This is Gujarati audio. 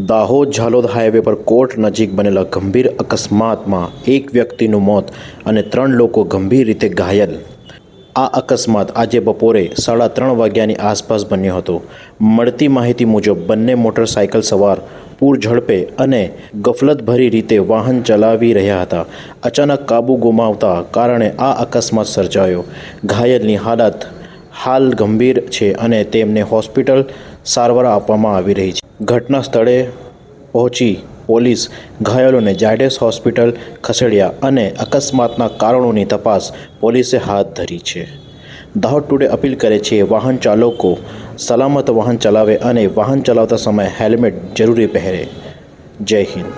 દાહોદ ઝાલોદ હાઈવે પર કોર્ટ નજીક બનેલા ગંભીર અકસ્માતમાં એક વ્યક્તિનું મોત અને 3 લોકો ગંભીર રીતે ઘાયલ। આ અકસ્માત આજે બપોરે 3:30 વાગ્યાની આસપાસ બન્યો હતો। મળતી માહિતી મુજબ બંને મોટરસાયકલ સવાર પૂર ઝડપે અને ગફલતભરી રીતે વાહન ચલાવી રહ્યા હતા। અચાનક કાબુ ગુમાવતા કારણે આ અકસ્માત સર્જાયો। ઘાયલની હાલત હાલ ગંભીર છે અને તેમને હોસ્પિટલ સારવાર આપવામાં આવી રહી છે। ઘટના સ્થળે પહોંચી પોલીસ ઘાયલોને ઝાયડસ હોસ્પિટલ ખસેડ્યા અને અકસ્માતના કારણોની તપાસ પોલીસે હાથ ધરી છે। દાહોદ ટુડે અપીલ કરે છે વાહન ચાલકો સલામત વાહન ચલાવે અને વાહન ચલાવતા સમયે હેલ્મેટ જરૂરી પહેરે। જય હિન્દ।